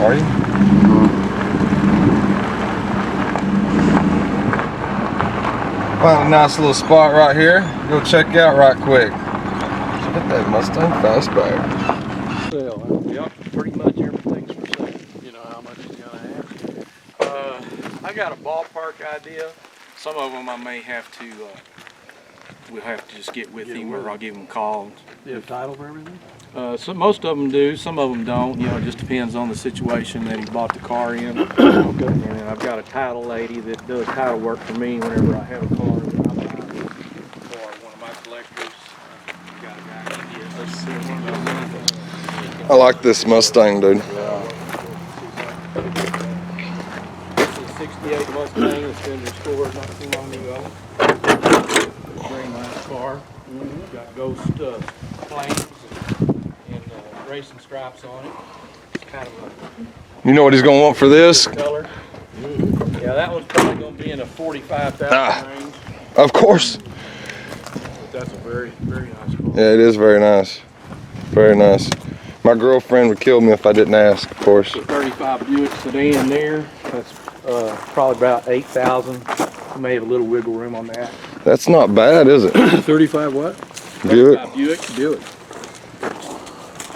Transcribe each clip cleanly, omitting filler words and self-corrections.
Are you? Find a nice little spot right here. Go check out right quick. Look at that Mustang Fastback. Yep, pretty much everything's for sale. You know how much he's gonna have. I got a ballpark idea. Some of them I may have to. We'll have to just get with him, or I'll give him a call. Do you have title for everything? So most of them do. Some of them don't. You know, it just depends on the situation that he bought the car in. Okay. And then I've got a title lady that does title work for me whenever I have a car that I buy for one of my collectors. Got a guy in here. Let's see one of those. I like this Mustang, dude. This is a 68 Mustang that's been restored not too long ago. Very nice car. Got ghost flames and racing stripes on it. It's kind of a You know what he's gonna want for this? color. Yeah, that one's probably going to be in a 45,000 range. Of course. But that's a very, very nice car. Yeah, it is very nice. Very nice. My girlfriend would kill me if I didn't ask, of course. It's a 35 Buick sedan there. That's probably about 8,000. You may have a little wiggle room on that. That's not bad, is it? 35 what? Buick. 35 Buick.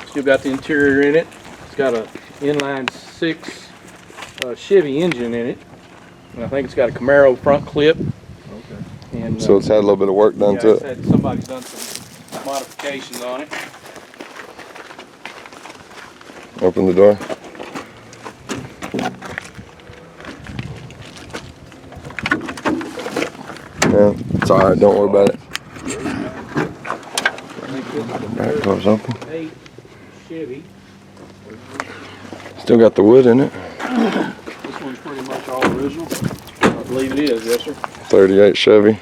Still got the interior in it. It's got a inline 6 Chevy engine in it. And I think it's got a Camaro front clip. Okay. And, So it's had a little bit of work done to it. Somebody's done some modifications on it. Open the door. Yeah, it's alright, don't worry about it. Back door's open. 8 Chevy. Still got the wood in it. This one's pretty much all original. I believe it is, yes sir. 38 Chevy.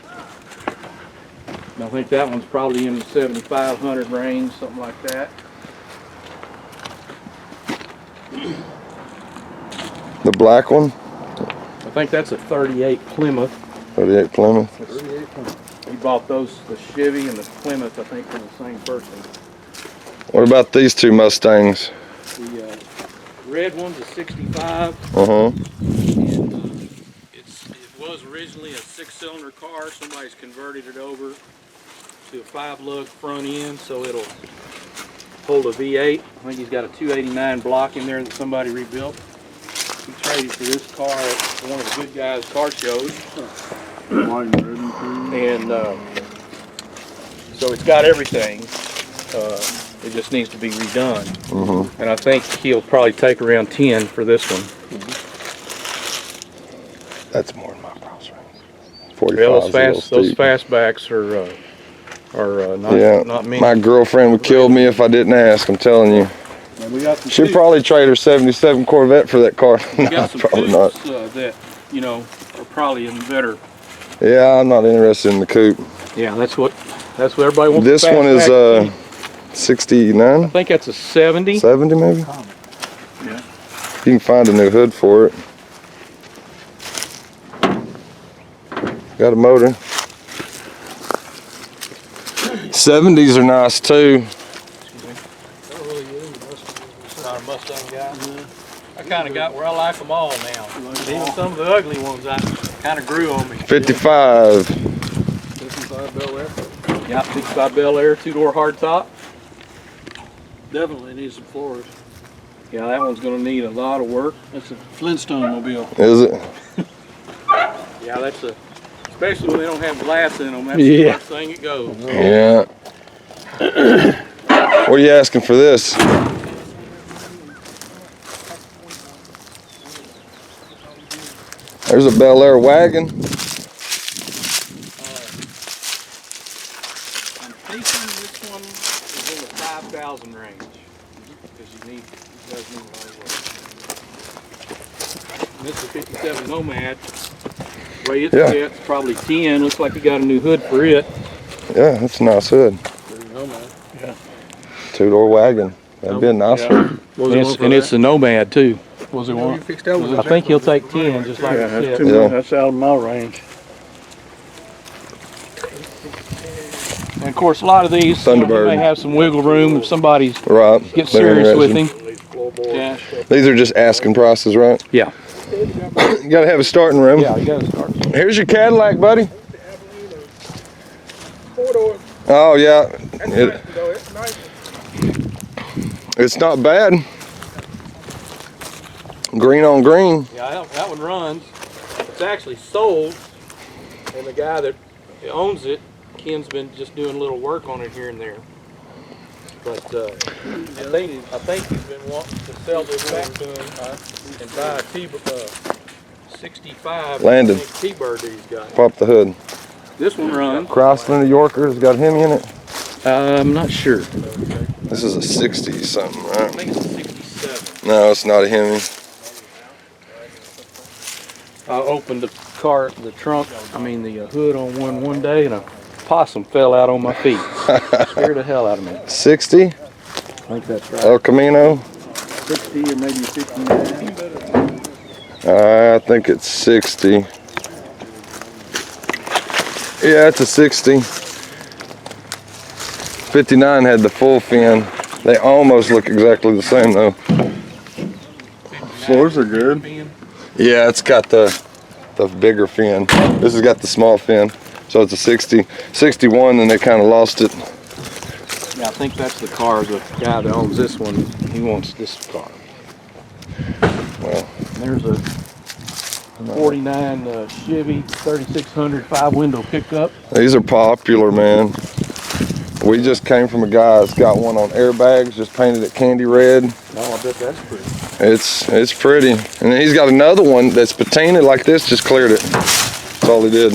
I think that one's probably in the 7,500 range, something like that. The black one. I think that's a 38 Plymouth. 38 Plymouth. 38 points. We bought those, the Chevy and the Plymouth, I think, from the same person. What about these two Mustangs? The red one's a 65, Uh-huh. and it was originally a 6-cylinder car. Somebody's converted it over to a 5-lug front end, so it'll hold a V8. I think he's got a 289 block in there that somebody rebuilt. He traded for this car at one of the good guys' car shows. And so it's got everything. It just needs to be redone. And I think he'll probably take around 10 for this one. That's more than my price range. 45 Well, is a little those steep. fastbacks are not, Yeah, not many. my girlfriend would kill me if I didn't ask, I'm telling you. And we got some She'd probably trade her 77 Corvette for that car. We No, got some probably not. coupes, that, you know, are probably in better. Yeah, I'm not interested in the coupe. Yeah, that's what everybody wants. This the one is fastback. I 69, think that's a 70. 70 maybe? Yeah. You can find a new hood for it. Got a motor. 70s are nice too. Not a Mustang guy. I kind of got where I like them all now. Even some of the ugly ones I kind of grew on me. 55. 55 Bel Air. Yeah, 65 Bel Air, 2-door hardtop. Definitely needs some floors. Yeah, that one's going to need a lot of work. That's a Flintstone mobile. Is it? Yeah, that's a, especially when they don't have glass in them. That's Yeah. the first thing it goes. Yeah. What are you asking for this? There's a Bel Air wagon. I'm thinking this one is in the 5,000 range. Because you guys need a lot of work. And this is a 57 Nomad. The way it's Yeah. set, it's probably 10. Looks like you got a new hood for it. Yeah, that's a nice hood. Yeah. 2-door wagon. That'd be a nice one. And it's a Nomad too. Was it one? I think he'll take 10 just like Yeah, it that's, said. Yeah. that's out of my range. And of course, a lot of these, you know, Thunderbird. may have some wiggle room if somebody Right. gets They're serious with interesting. him. more. Cash. These are just asking prices, right? Yeah. You gotta have a starting room. Yeah, you gotta start. Here's your Cadillac, buddy. 4-door. Oh yeah. That's nice though. It's nice. It's not bad. Green on green. Yeah, that one runs. It's actually sold, and the guy that owns it, Ken's been just doing a little work on it here and there. But I think he's been wanting to sell this back to him and buy a 65 Landon. T-Bird that he's got. Pop the hood. This one runs. Chrysler Yorker's got him in it. I'm not sure. This is a 60 something, I right? think it's a 67. No, it's not a Hemi. I opened the trunk, the hood on one day, and a possum fell out on my feet. Scared the hell out of me. 60? I think that's right. El Camino? 60 or maybe 59. I think it's 60. Yeah, it's a 60. 59 had the full fin. They almost look exactly the same though. Floors are good. Yeah, it's got the bigger fin. This has got the small fin. So it's a 60. 61, and they kind of lost it. Yeah, I think that's the car. The guy that owns this one, he wants this car. Well, there's a 49 Chevy 3600 5-window pickup. These are popular, man. We just came from a guy that's got one on airbags, just painted it candy red. Oh, I bet that's pretty. It's pretty. And then he's got another one that's patinaed like this, just cleared it. That's all he did.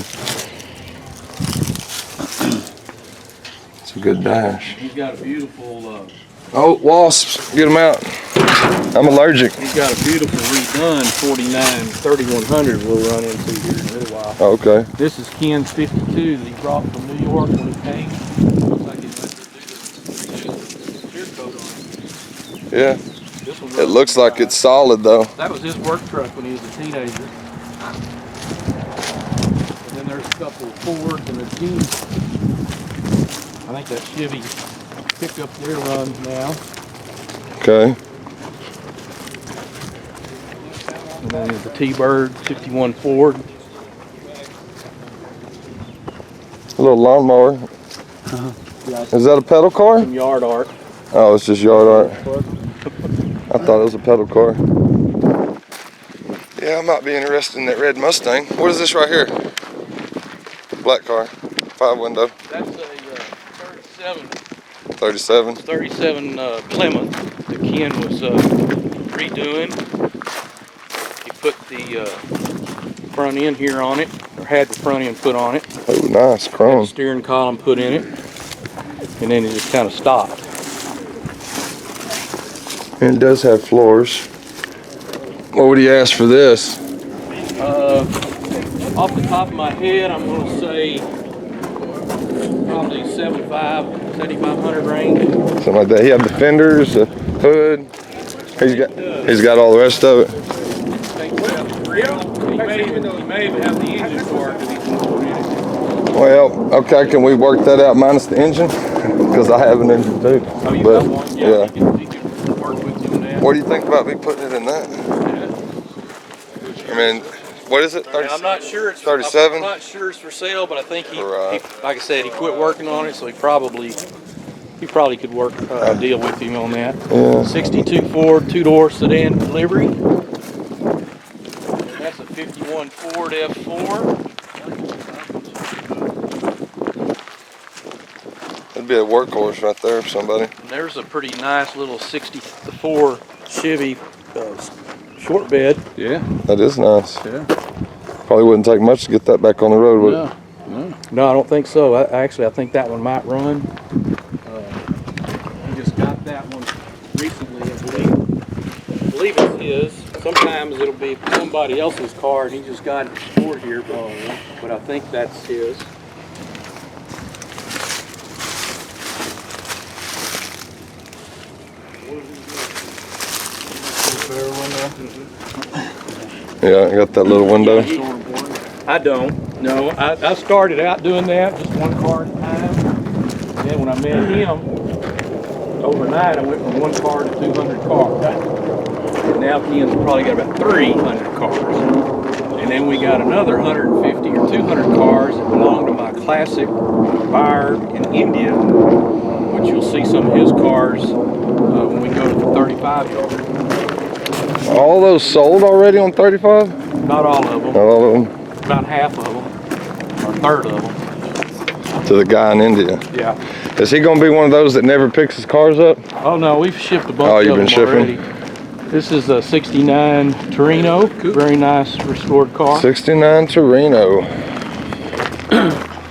It's a good dash. He's got a beautiful... Oh, wasps, get them out. I'm allergic. He's got a beautiful redone 49 3100 we'll run into here in a little while. Okay. This is Ken's 52 that he brought from New York when he came. Looks like he let do the clear coat on it. Yeah. This one It looks like it's solid though. That was his work truck when he was a teenager. And then there's a couple of Fords and a Jeep. I think that Chevy pickup there runs now. Okay. And then there's the T-Bird 51 Ford. A little lawnmower. Is that a pedal car? Some yard art. Oh, it's just yard art. I thought it was a pedal car. Yeah, I might be interested in that red Mustang. What is this right here? Black car, 5-window. That's a 37. 37 Plymouth that Ken was redoing. He put the front end here on it, or had the front end put on it. Oh, nice, Had the chrome. steering column put in it, and then it just kind of stopped. And it does have floors. What would he ask for this? Off the top of my head, I'm going to say probably 7,500 range. Something like that. He had the fenders, the hood. He's got all the rest of it. He may even have the engine for it. Well, okay, can we work that out minus the engine? Because I have an engine too. Oh, you But, got one? yeah. He can work with you on that. What do you think about me putting it in that? I mean, what is it? 30? I'm not sure it's 37? I'm not sure it's for sale, but I think he, Right. like I said, he quit working on it, so he probably could work a deal with him on that. Yeah. 62 Ford 2-door sedan delivery. That's a 51 Ford F4. That'd be a workhorse right there for somebody. And there's a pretty nice little 64 Chevy short bed. Yeah. That is nice. Yeah. Probably wouldn't take much to get that back on the road, would it? No, I don't think so. I think that one might run. He just got that one recently, I believe it's his. Sometimes it'll be somebody else's car, and he just got it stored here, but I think that's his. Yeah, I got that little window. I don't. No, I started out doing that, just one car at a time. Then when I met him, overnight I went from one car to 200 cars. south end's probably got about 300 cars. And then we got another 150 or 200 cars that belong to my classic buyer in India, which you'll see some of his cars when we go to the 35 yard. All those sold already on 35? Not all of them, Not all of them? about half of them, or a third of them. To the guy in India. Yeah. Is he gonna be one of those that never picks his cars up? Oh no, we've shipped a bunch Oh, of you've them been shipping? already. This is a 69 Torino, very nice restored car. 69 Torino. How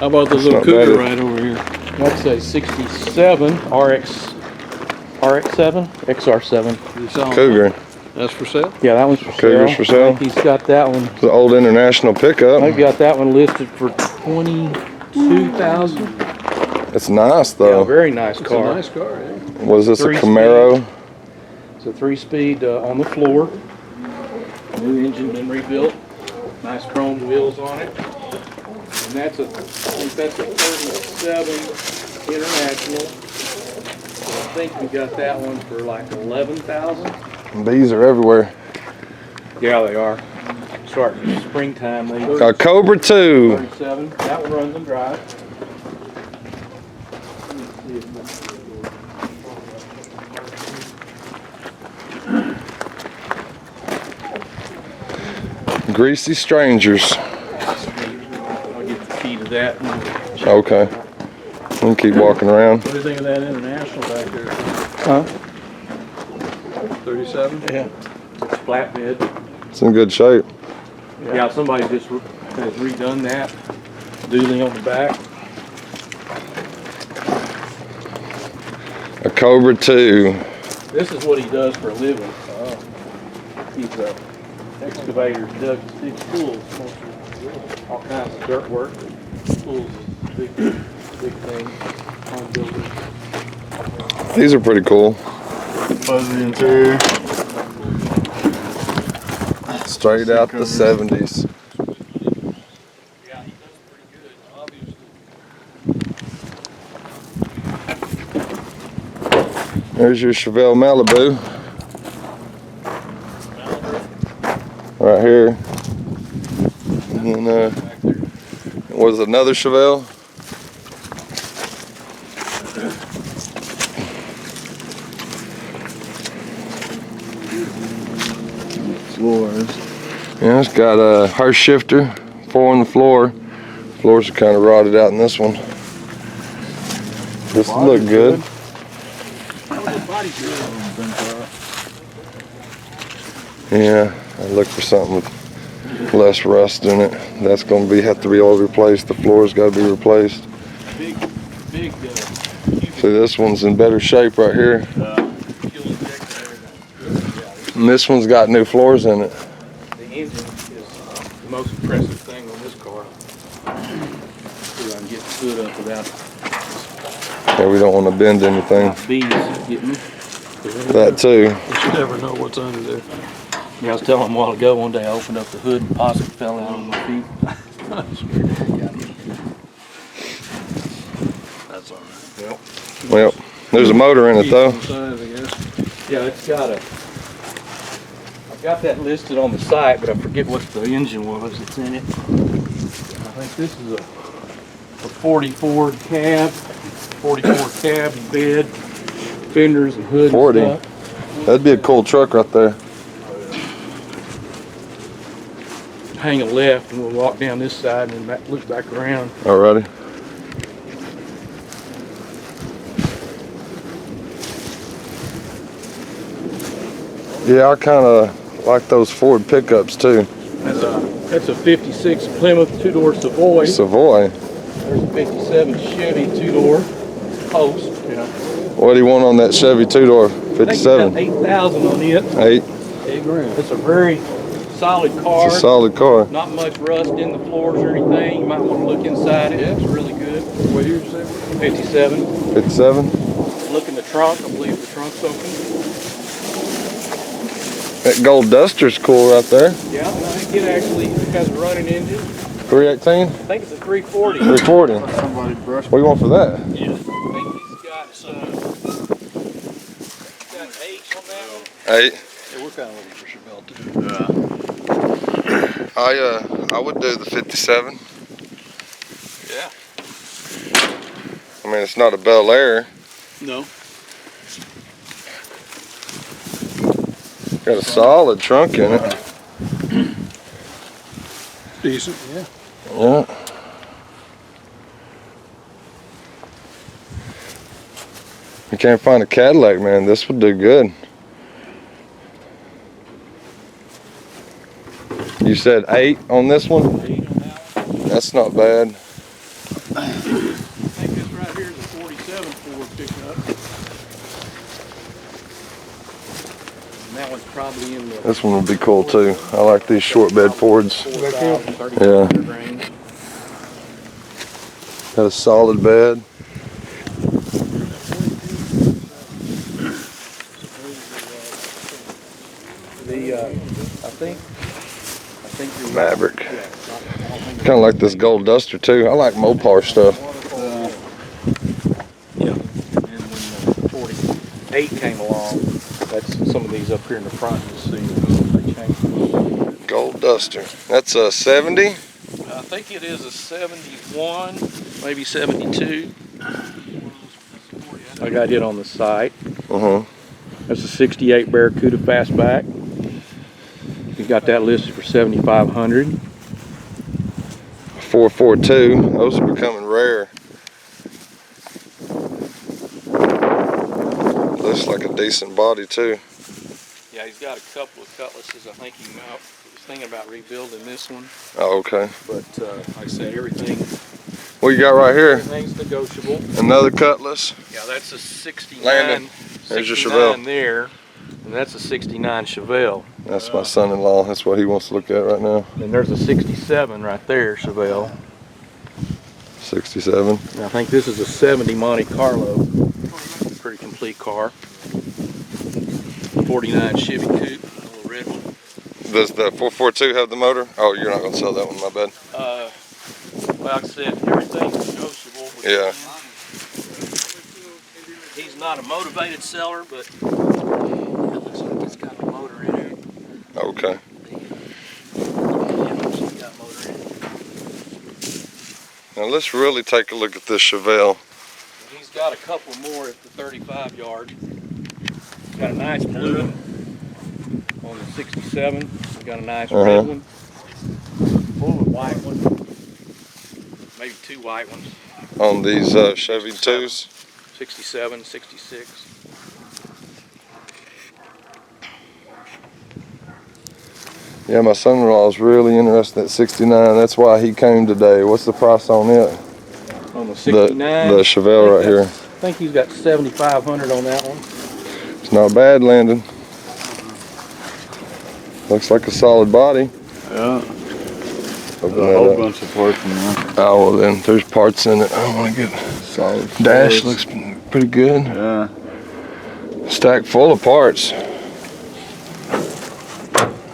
about this That's little not cougar bad. right over here? That's a 67 RX7, XR7. You saw 'em? Cougar. That's for sale? Yeah, that one's for Cougar's sale. for sale? I think he's got that one. The old International pickup. I've got that one listed for 22,000. It's nice Yeah, though. very nice It's car. a nice car, yeah. What is this, a 3-speed. Camaro? It's a 3-speed on the floor. New engine been rebuilt. Nice chrome wheels on it. And that's a, I think that's a 37 International. So I think we got that one for like 11,000. Bees are everywhere. Yeah, they are. Starting springtime. They A Cobra 2. 37. That one runs and drives. Greasy Strangers. I'll get the key to that. Okay. We can keep walking around. What do you think of that International back there? Huh? 37? Yeah. It's flatbed. It's in good shape. Yeah, somebody just has redone that. Dually on the back. A Cobra 2. This is what he does for a living. He's a excavator, digs tools, all kinds of dirt work. Tools is a big thing. Home building. These are pretty cool. Fuzzy interior. Straight out the 70s. Yeah, he does pretty good, obviously. There's your Chevelle Malibu. Right here. And then was another Chevelle. Floors. Yeah, it's got a Hearst shifter, 4 on the floor. Floors are kind of rotted out in this one. This look good. Yeah, I look for something with less rust in it. That's going to have to be all replaced. The floor's got to be replaced. Big, See, this one's in better shape right here. fuel injector. And this one's got new floors in it. The engine is the most impressive thing on this car. See if I can get the hood up without Yeah, we don't want to bend anything. bees getting me. That too. You never know what's under there. Yeah, I was telling him a while ago, one day I opened up the hood and possum fell out on my feet. That's all right. Well, there's a motor in it though. Size, I guess. Yeah, it's got a, I've got that listed on the site, but I forget what the engine was that's in it. I think this is a 44 cab, 44 cab bed, fenders and hood 40. and stuff. That'd be a cool truck right there. Hang a left and we'll walk down this side and then look back around. Alrighty. Yeah, I kind of like those Ford pickups too. That's a 56 Plymouth 2-door Savoy. Savoy. There's a 57 Chevy 2-door Post. Yeah. What do you want on that Chevy 2-door? I think 57. it's got 8,000 on it. 8. 8 grand. It's a very solid car. It's a solid car. Not much rust in the floors or anything. You might want to look inside it. It's really good. What year did you say? 57. 57. Look in the trunk. I believe the trunk's open. That gold duster's cool right there. Yeah, I think it actually has a running engine. 318. I think it's a 340. 340. Somebody brushed. What do you want for that? I think he's got 8 on that one. 8. Yeah, we're kind of looking for Chevelle too. I would do the 57. Yeah. I mean, it's not a Bel Air. No. Got a solid trunk in it. Decent, yeah. Yeah. You can't find a Cadillac, man. This would do good. You said 8 on this one? 8 on that one. That's not bad. I think this right here is a 47 Ford pickup. And that one's probably in the This one would be cool too. I like these short bed Fords. 4,000, 30,000 Yeah. range. Got a solid bed. I think you're Maverick. Yeah, Kind of like this Gold Duster too. I like Mopar stuff. yeah. And when the 48 came along, that's some of these up here in the front. You see they changed. Gold Duster. That's a 70. I think it is a 71, maybe 72. I got it on the site. That's a 68 Barracuda Fastback. You got that listed for 7,500. 442. Those are becoming rare. Looks like a decent body too. Yeah, he's got a couple of Cutlasses. I think he was thinking about rebuilding this one, Oh, okay. but like I said, everything. What you got right here? Everything's negotiable. Another Cutlass. Yeah, that's a 69. Landon, there's your 69 Chevelle. there, and that's a 69 Chevelle. That's my son-in-law. That's what he wants to look at right now. And there's a 67 right there, Chevelle. 67. And I think this is a 70 Monte Carlo. Pretty complete car. 49 Chevy Coupe, a little red one. Does the 442 have the motor? Oh, you're not gonna sell that one, my bad. Well, like I said, everything's negotiable. With Yeah. him. He's not a motivated seller, but it looks like it's got a motor in it. Okay. Yeah, it's got a motor in it. Now let's really take a look at this Chevelle. He's got a couple more at the 35 yard. Got a nice blue one on the 67. Got a nice red one. Oh, a white one. Maybe 2 white ones. On these Chevy 2s. 67, 66. Yeah, my son-in-law is really interested in that 69. That's why he came today. What's the price on it? On the 69. The Chevelle right here. I think he's got 7,500 on that one. It's not bad, Landon. Looks like a solid body. Yeah, Open a that whole up. bunch of parts in there. Oh, well then, there's parts in it. I want to get Solid dash. parts. Looks pretty good. Yeah. Stack full of parts.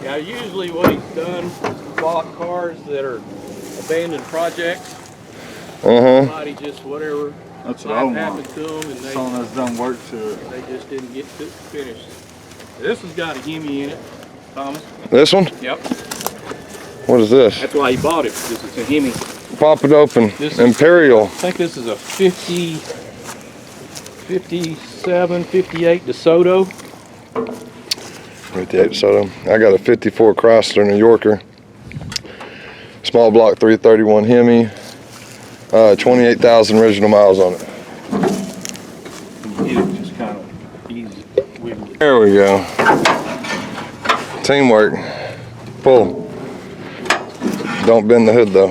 Yeah, usually what he's done is bought cars that are abandoned projects. Somebody just whatever That's what I life want. happened to them, and Someone that's done work to it. they just didn't get to finish. This has got a Hemi in it, Thomas. This one? Yep. What is this? That's why he bought it, because it's a Hemi. Pop it open. This is- Imperial. I think this is a 50, 57, 58 DeSoto. 58 Soto. I got a 54 Chrysler New Yorker. Small block 331 Hemi. 28,000 original miles on it. Get it just kind of easy. There we go. Teamwork. Pull. Don't bend the hood though.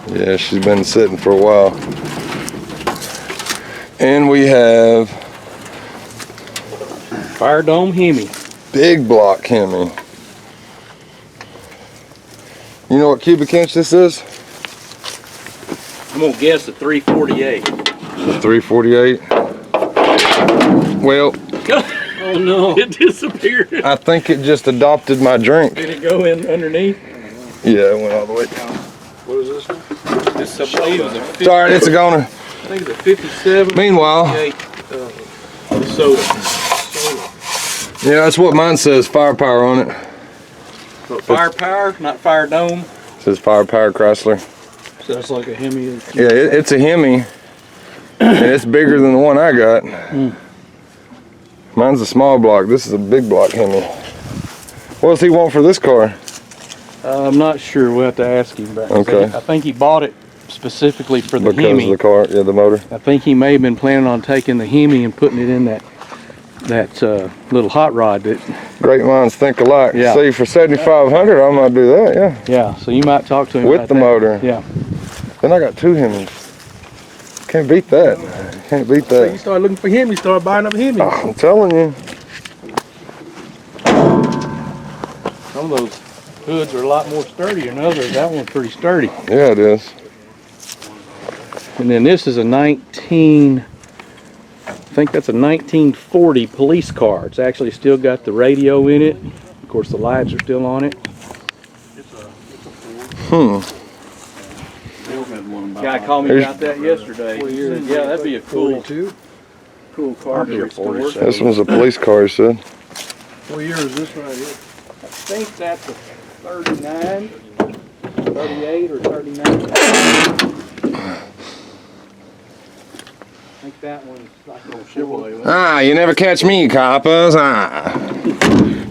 Yeah, she's been sitting for a while. And we have Fire Dome Hemi. big block Hemi. You know what cubic inch this is? I'm gonna guess a 348. 348. Well, Oh no! It disappeared. I think it just adopted my drink. Did it go in underneath? Yeah, it went all the way down. What is this one? This I believe is a 50. Sorry, it's a goner. think it's a 57. Meanwhile, 58, soda. yeah, that's what mine says, firepower on it. But firepower, not fire dome. It says firepower Chrysler. So that's like a Hemi. Yeah, it's a Hemi, and it's bigger than the one I got. Mine's a small block. This is a big block Hemi. What does he want for this car? I'm not sure. We'll have to ask him about it. Okay. I think he bought it specifically for the Because Hemi. of the car, yeah, the motor. I think he may have been planning on taking the Hemi and putting it in that little hot rod. That, Great minds think alike. Yeah. See, for 7,500, I might do that. Yeah, yeah, so you might talk to him with about the that. motor. Yeah. Then I got 2 Hemis. Can't beat that. Can't beat So you that. start looking for him, you start buying up him. Oh, I'm telling you. Some of those hoods are a lot more sturdy than others. That one's pretty sturdy. Yeah, it is. And then this is a I think that's a 1940 police car. It's actually still got the radio in it. Of course, the lights are still on it. Guy called me about that yesterday. Yeah, that'd be a cool car to restore. This one's a police car, he said. What year is this right here? I think that's a 39, 38 or 39. I think that one's like a Chevrolet. Ah, you never catch me, coppers. Ah.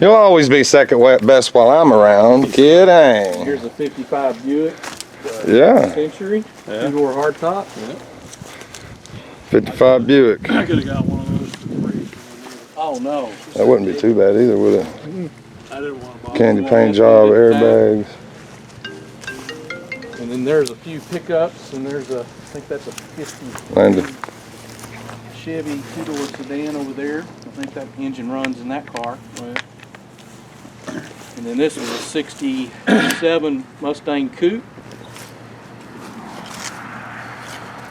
You'll always be second best while I'm around. Kidding. Here's a 55 Buick Yeah, Century, two-door hardtop. 55 Buick. I could have got one of those for free. Oh no. That wouldn't be too bad either, would it? I didn't want to buy Candy one. paint job, airbags. And then there's a few pickups, and there's a, I think that's a 50 Landed. Chevy two-door sedan over there. I think that engine runs in that car. And then this was a 67 Mustang Coupe.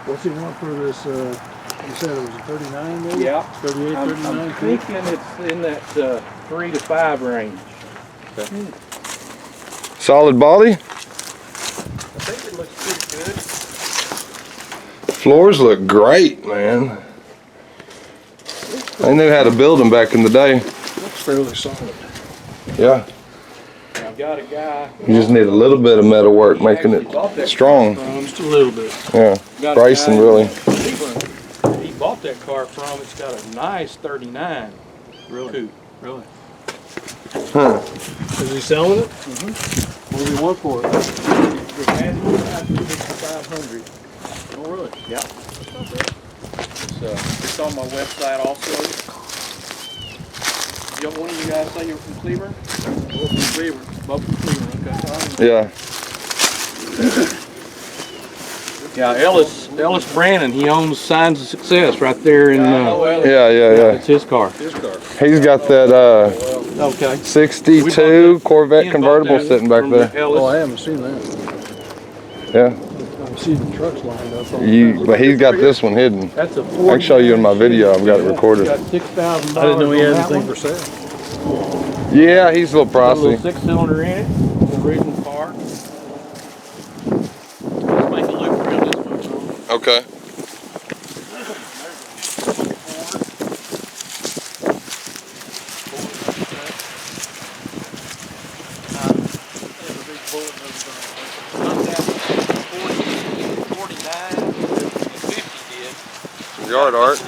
What's he want for this? You said it was a 39 maybe? Yeah. 38, I'm 39 Coupe? thinking it's in that 3 to 5 range. Solid body. I think it looks pretty good. Floors look great, man. They knew how to build them back in the day. Looks fairly solid. Yeah. I've got a guy. You just need a little bit of metal work, making it strong. Just a little bit. Yeah. Got a Bryson, guy really. He bought that car from. It's got a nice 39 Coupe. Really? Huh. Is he selling it? What do you want for it? The asking price is $5,500. Oh, really? Yeah. It's on my website also. One of you guys say you're from Cleveland? Both from Cleveland. Both from Cleveland, okay. Yeah. Yeah, Ellis Brannon, he owns Signs of Success right there in, Yeah. it's his car. He's got that Okay. 62 Corvette convertible sitting back there. Oh, I haven't seen that. Yeah. I've seen the trucks lined up. On But he's got this one hidden. That's a I can show you in my video. I've got it recorded. Got $6,000. I didn't know he had on that anything one. for sale. Yeah, he's a little Got a little pricey. 6-cylinder in it, the original car. Let's make a loop around this one. Okay. Yard art.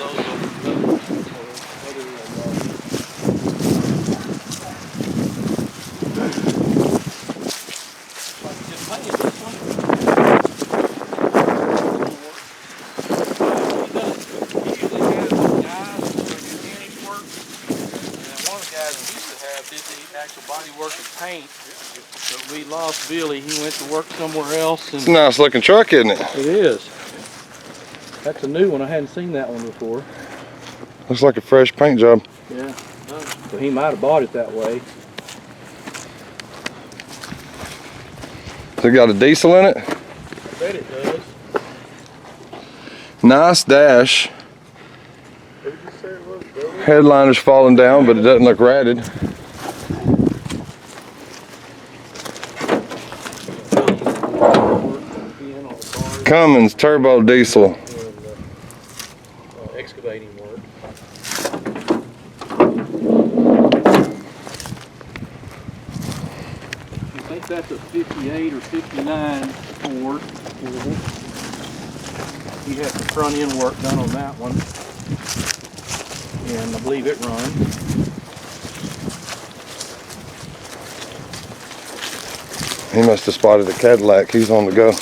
Paint, but we lost Billy. He went to work somewhere else. It's a nice looking truck, isn't it? It is. That's a new one. I hadn't seen that one before. Looks like a fresh paint job. Yeah. So he might have bought it that way. So it got a diesel in it. I bet it does. Nice dash. Headliner's falling down, but it doesn't look ratted. Cummins turbo diesel. excavating work. I think that's a 58 or 59 Ford. He had the front end work done on that one, and I believe it runs. He must have spotted a Cadillac. He's on the go. I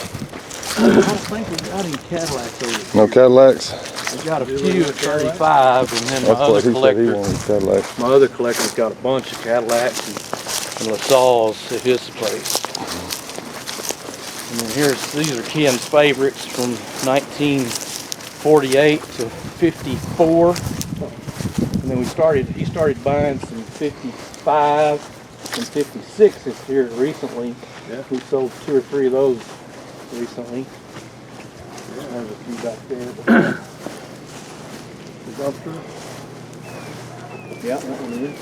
don't think we got any Cadillacs over here. No Cadillacs? We got a few at 35, and then That's my what other he said. He collector. wanted Cadillacs. My other collector's got a bunch of Cadillacs and LaSalle's at his place. And then these are Ken's favorites from 1948 to 54. And then he started buying some 55 and 56s here recently. Yeah. We sold 2 or 3 of those recently. There's a few back there. The dump truck? Yeah, that one is.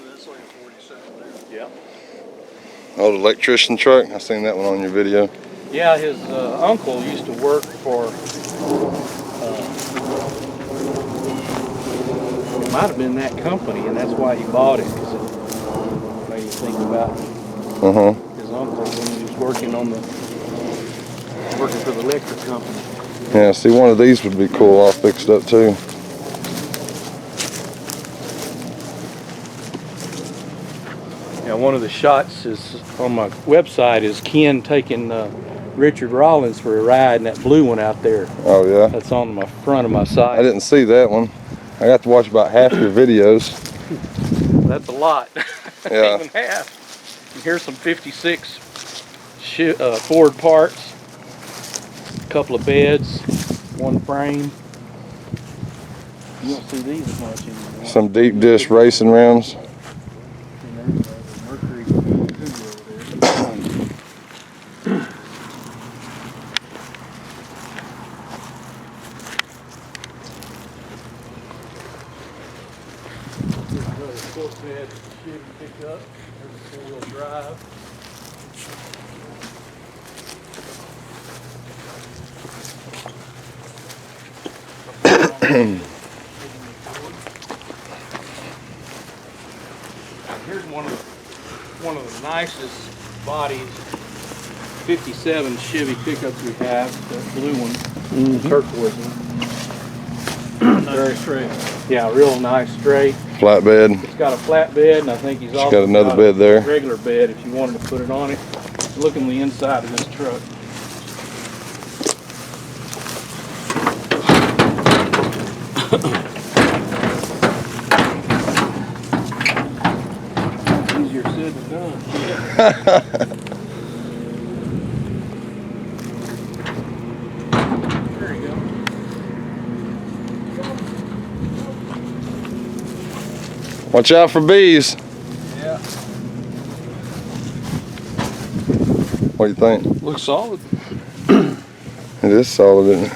That's like a 47 there. Yeah. Old electrician truck. I seen that one on your video. Yeah, his uncle used to work for, it might have been that company, and that's why he bought it, because it made you think about his uncle when he was working for the electric company. Yeah, see, one of these would be cool, all fixed up too. Yeah, one of the shots is on my website is Ken taking Richard Rollins for a ride in that blue one out there. Oh yeah? That's on my front of my site. I didn't see that one. I got to watch about half your videos. That's a lot. Yeah. Even half. And here's some 56 Ford parts. A couple of beds, one frame. You don't see these as much anymore. Some deep dish racing rims. And there's a Mercury Cougar over there. Another full bed Chevy pickup. There's a four-wheel drive. Here's one of the nicest bodies 57 Chevy pickups we have, that blue one, turquoise one. Very straight. Yeah, real nice straight. Flatbed. It's got a flat bed, and I think he's also got another got bed there. a regular bed if you wanted to put it on it. Look in the inside of this truck. Easier said than done. There you go. Watch out for bees. Yeah. What do you think? Looks solid. It is solid, isn't it?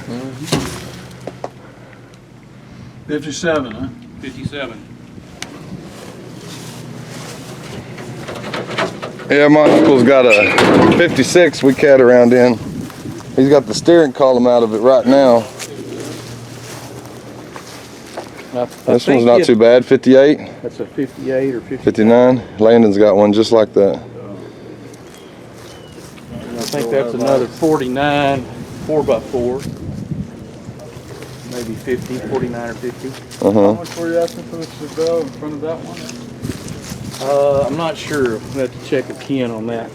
57, huh? 57. Yeah, my uncle's got a 56 we cat around in. He's got the steering column out of it right now. This one's not too bad, 58, That's a 58 or 50. 59. Landon's got one just like that. I think that's another 49 4x4. Maybe 50, 49 or 50. How Uh-huh. much were you asking for the Chevelle in front of that one? I'm not sure. We'll have to check with Ken on that.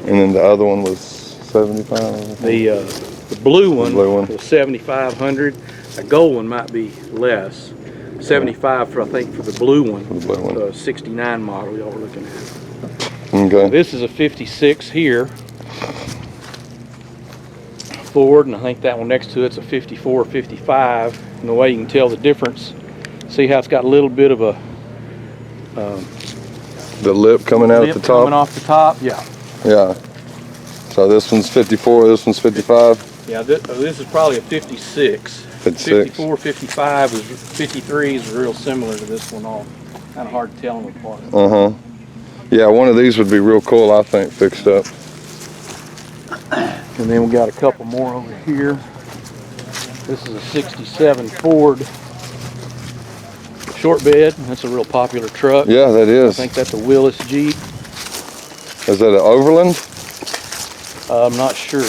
And then the other one was 75. The blue one, blue one. was 7,500. A gold one might be less. 75 for, I think, for the blue one. The blue one. 69 model y'all were looking at. Okay. This is a 56 here. Ford, and I think that one next to it's a 54 or 55. And the way you can tell the difference, see how it's got a little bit of a The lip coming out at lip the coming top. off the top. Yeah. Yeah. So this one's 54, this one's 55. Yeah, this is probably a 56. 56. 54, 55, 53 is real similar to this one all. Kind of hard to tell them apart. Uh-huh. Yeah, one of these would be real cool, I think, fixed up. And then we got a couple more over here. This is a 67 Ford short bed. That's a real popular truck. Yeah, that I is. think that's a Willis Jeep. Is that an Overland? I'm not sure.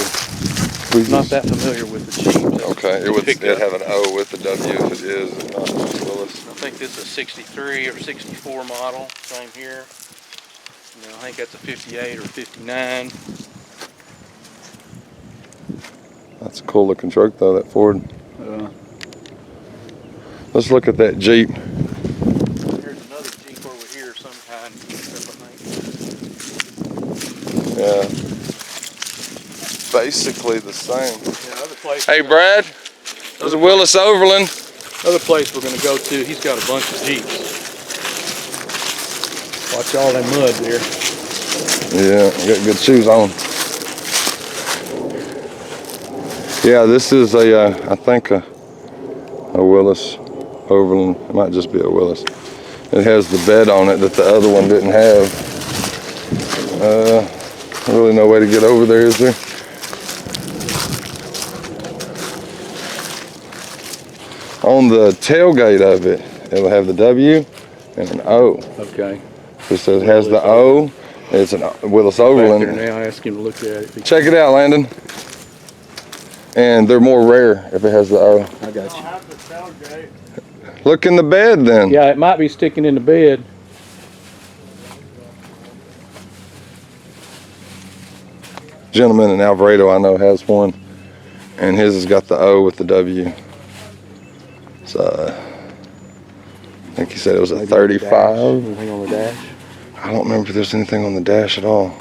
Not that familiar with the Jeep. Okay, it'd have an O with the W if it is, and not Willis. I think this is a 63 or 64 model. Same here. And then I think that's a 58 or 59. That's a cool looking truck though, that Ford. Yeah. Let's look at that Jeep. Here's another Jeep over here, some kind. Yeah. Basically the same. Yeah, other place. Hey Brad, there's a Willis Overland. Other place we're gonna go to. He's got a bunch of Jeeps. Watch all that mud there. Yeah, got good shoes on. Yeah, this is I think a Willis Overland. It might just be a Willis. It has the bed on it that the other one didn't have. Really no way to get over there, is there? On the tailgate of it, it'll have the W and an O. Okay. It says it has the O. It's a Willis Overland. Back there now, ask him to look at it. Check it out, Landon. And they're more rare if it has the O. I got you. Look in the bed then. Yeah, it might be sticking in the bed. Gentleman in Alvarado I know has one, and his has got the O with the W. So I think he said it was a 35. Anything on the dash? I don't remember if there's anything on the dash at all.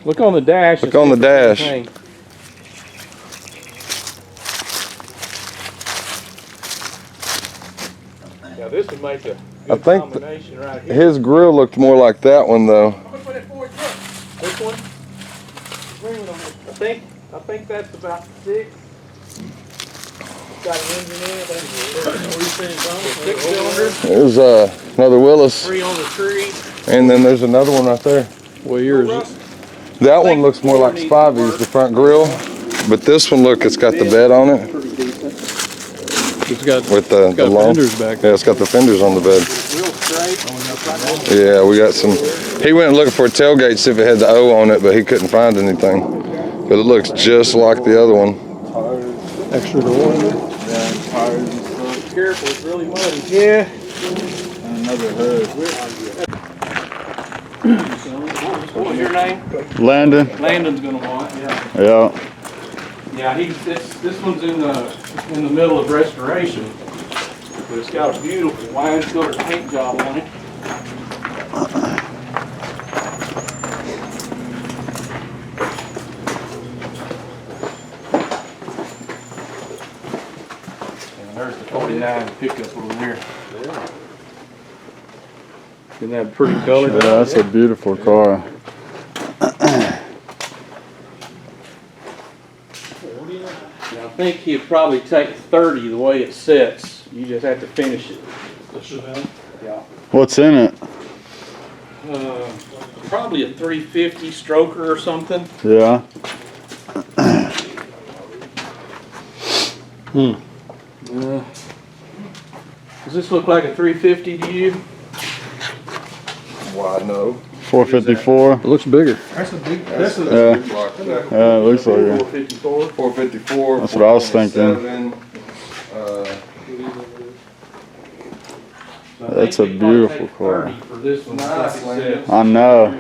Look on the dash. Look on the dash. Yeah, this would make a I good think combination right here. his grill looked more like that one though. This one? I think that's about 6. Got an engine in it. Six cylinder. There's another Willis, 3 on the tree. and then there's another one right there. Well, yours is. That one looks more like Spivey's, the front grill, but this one, look, it's got the bed on it Pretty decent. It's got with the long fenders back Yeah, it's got the fenders on the bed. real straight. Yeah, we got some. He went looking for a tailgate, see if it had the O on it, but he couldn't find anything. But it looks just like the other one. Extra door in there? Yeah, tires and stuff. Careful, it's really muddy. Yeah. And another hood. What was your name? Landon? Landon's gonna want, yeah. Yeah. Yeah, this one's in the middle of restoration, but it's got a beautiful wine color paint job on it. And there's the 49 pickup over there. Isn't that a pretty color? Yeah, that's a beautiful car. I think he'd probably take 30 the way it sits. You just have to finish it. Yeah. What's in it? Probably a 350 stroker or something. Yeah. Does this look like a 350 to you? Why no? 454. It looks bigger. That's a big, Yeah. Yeah, it looks like it. 454. 454. That's what I was thinking. 427, That's a beautiful car. 30 for this one. Nice, like it says. I know.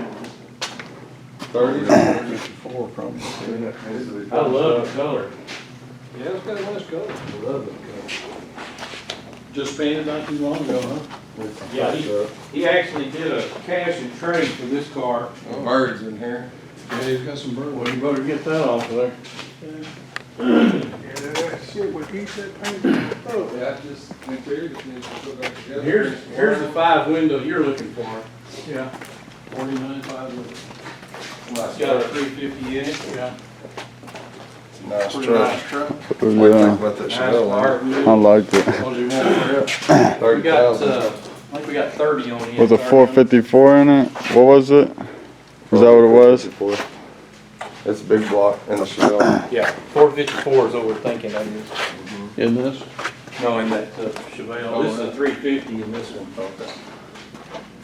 30. I love the color. yeah, it's got a nice color. I love it. Just painted not too long ago, huh? Yeah, he actually did a cash and trade for this car. Birds in here. Yeah, he's got some bird. Well, you better get that off of there. Yeah, shit, what he said, paint. Oh. Yeah, just interior still got together. Here's the 5 window you're looking for. Yeah. 49, 5 with it. It's got a 350 in it. Yeah. Nice Pretty truck. nice truck. What do you Yeah. think about that Nice Chevelle? part. I liked it. What do you want for it? We got, 30,000. I think we got 30 on it. Was a 454 in it? What was it? Is that what it was? 454. It's a big block in the Chevelle. Yeah, 454 is what we're thinking that is. In this? No, in that Chevelle. This is a 350 in this one.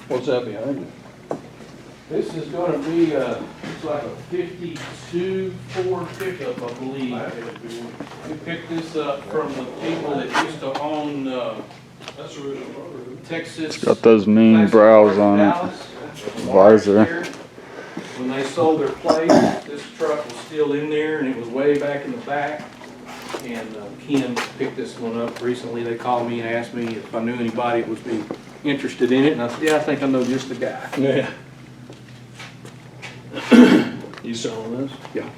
What's that behind it? This is gonna be it's like a 52 Ford pickup, I believe. We picked this up from the people that used to own, Texas. Got those mean Classic brows Cars on it. Dallas. Visor. When they sold their place, this truck was still in there and it was way back in the back. And Ken picked this one up recently. They called me and asked me if I knew anybody that would be interested in it. And I said, yeah, I think I know just the guy. Yeah. You selling this? Yeah.